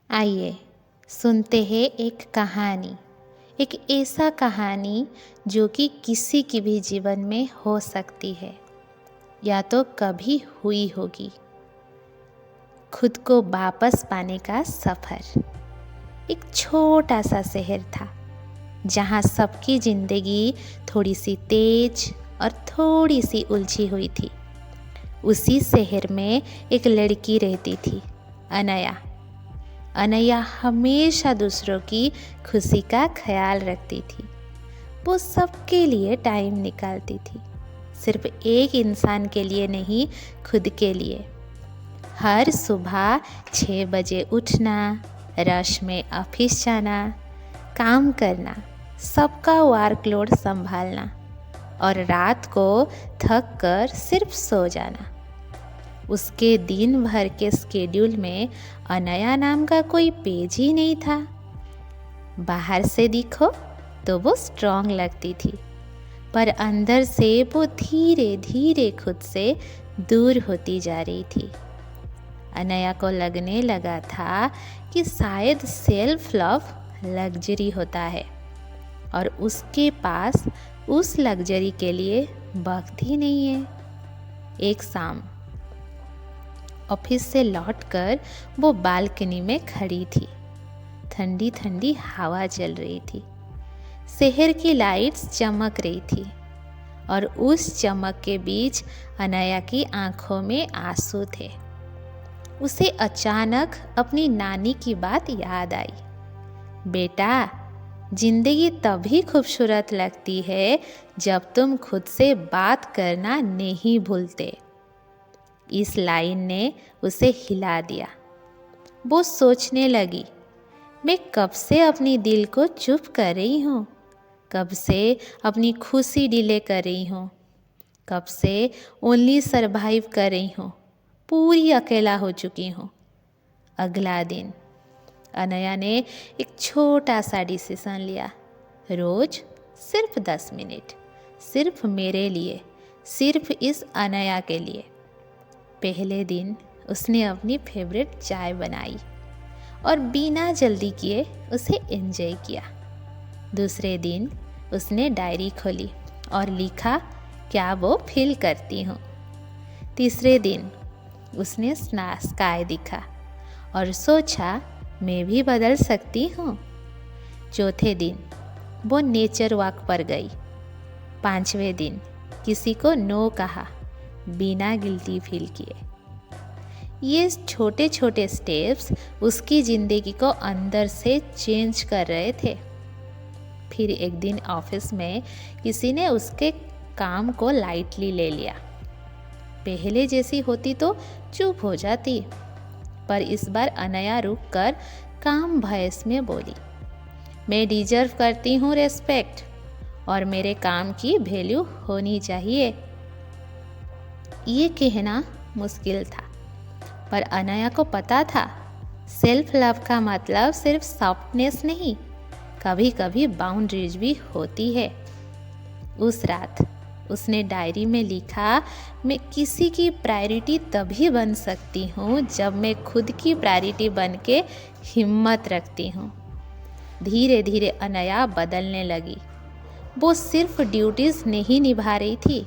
आइए सुनते हैं एक कहानी, एक ऐसा कहानी जो कि किसी की भी जीवन में हो सकती है या तो कभी हुई होगी। खुद को वापस पाने का सफ़र। एक छोटा सा शहर था जहाँ सबकी ज़िंदगी थोड़ी सी तेज और थोड़ी सी उलझी हुई थी। उसी शहर में एक लड़की रहती थी, अनया। अनया हमेशा दूसरों की खुशी का ख्याल रखती थी। वो सबके लिए टाइम निकालती थी, सिर्फ एक इंसान के लिए नहीं, खुद के लिए। हर सुबह 6 बजे उठना, रश में ऑफिस जाना, काम करना, सबका वर्कलोड संभालना और रात को थक कर सिर्फ सो जाना। उसके दिन भर के स्केड्यूल में अनया नाम का कोई पेज ही नहीं था। बाहर से दिखो तो वो स्ट्रांग लगती थी, पर अंदर से वो धीरे धीरे खुद से दूर होती जा रही थी। अनया को लगने लगा था कि शायद सेल्फ लव लग्जरी होता है और उसके पास उस लग्जरी के लिए वक्त ही नहीं है। एक शाम ऑफिस से लौटकर वो बालकनी में खड़ी थी। ठंडी ठंडी हवा चल रही थी, शहर की लाइट्स चमक रही थी और उस चमक के बीच अनया की आंखों में आंसू थे। उसे अचानक अपनी नानी की बात याद आई। बेटा, जिंदगी तभी खूबसूरत लगती है जब तुम खुद से बात करना नहीं भूलते। इस लाइन ने उसे हिला दिया। वो सोचने लगी, मैं कब से अपनी दिल को चुप कर रही हूँ, कब से अपनी खुशी डिले कर रही हूँ, कब से ओनली सरवाइव कर रही हूँ, पूरी अकेला हो चुकी हूँ। अगला दिन अनया ने एक छोटा सा डिसीजन लिया। रोज सिर्फ 10 मिनट, सिर्फ मेरे लिए, सिर्फ इस अनया के लिए। पहले दिन उसने अपनी फेवरेट चाय बनाई और बिना जल्दी किए उसे एंजॉय किया। दूसरे दिन उसने डायरी खोली और लिखा क्या वो फील करती हूँ। तीसरे दिन उसने स्काई दिखा और सोचा मैं भी बदल सकती हूँ। चौथे दिन वो नेचर वॉक पर गई। 5वें दिन किसी को नो कहा बिना गिल्टी फील किए। ये छोटे छोटे स्टेप्स उसकी ज़िंदगी को अंदर से चेंज कर रहे थे। फिर एक दिन ऑफिस में किसी ने उसके काम को लाइटली ले लिया। पहले जैसी होती तो चुप हो जाती, पर इस बार अनया रुक कर काम भयस में बोली, मैं डिजर्व करती हूँ रेस्पेक्ट और मेरे काम की वैल्यू होनी चाहिए। ये कहना मुश्किल था, पर अनया को पता था सेल्फ लव का मतलब सिर्फ सॉफ्टनेस नहीं, कभी कभी बाउंड्रीज भी होती है। उस रात उसने डायरी में लिखा, मैं किसी की प्रायोरिटी तभी बन सकती हूँ जब मैं खुद की प्रायोरिटी बन के हिम्मत रखती हूँ। धीरे धीरे अनया बदलने लगी। वो सिर्फ ड्यूटीज़ नहीं निभा रही थी,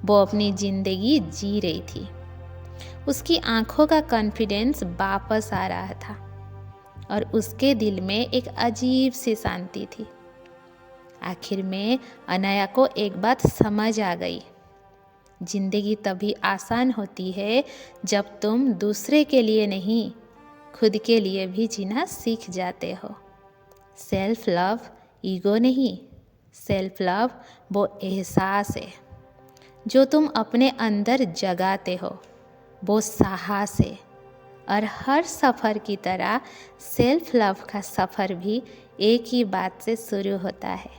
वो अपनी ज़िंदगी जी रही थी। उसकी आंखों का कॉन्फिडेंस वापस आ रहा था और उसके दिल में एक अजीब सी शांति थी। आखिर में अनया को एक बात समझ आ गई, जिंदगी तभी आसान होती है जब तुम दूसरे के लिए नहीं, खुद के लिए भी जीना सीख जाते हो। सेल्फ लव ईगो नहीं, सेल्फ लव वो एहसास है जो तुम अपने अंदर जगाते हो, वो साहस है। और हर सफ़र की तरह सेल्फ लव का सफ़र भी एक ही बात से शुरू होता है,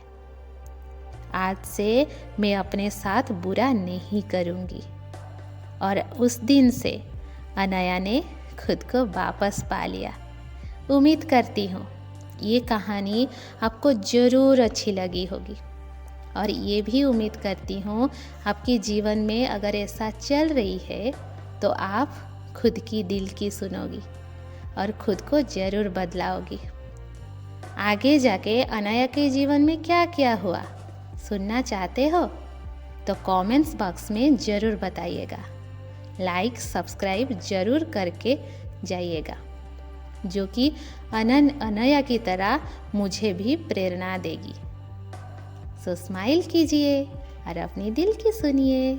आज से मैं अपने साथ बुरा नहीं करूँगी। और उस दिन से अनया ने खुद को वापस पा लिया। उम्मीद करती हूँ ये कहानी आपको ज़रूर अच्छी लगी होगी और ये भी उम्मीद करती हूँ आपके जीवन में अगर ऐसा चल रही है तो आप खुद की दिल की सुनोगी। और खुद को ज़रूर बदलाओगी। आगे जाके अनया के जीवन में क्या क्या हुआ सुनना चाहते हो तो कमेंट्स बॉक्स में ज़रूर बताइएगा। लाइक सब्सक्राइब ज़रूर करके जाइएगा, जो कि अनया की तरह मुझे भी प्रेरणा देगी। सो स्माइल कीजिए और अपने दिल की सुनिए।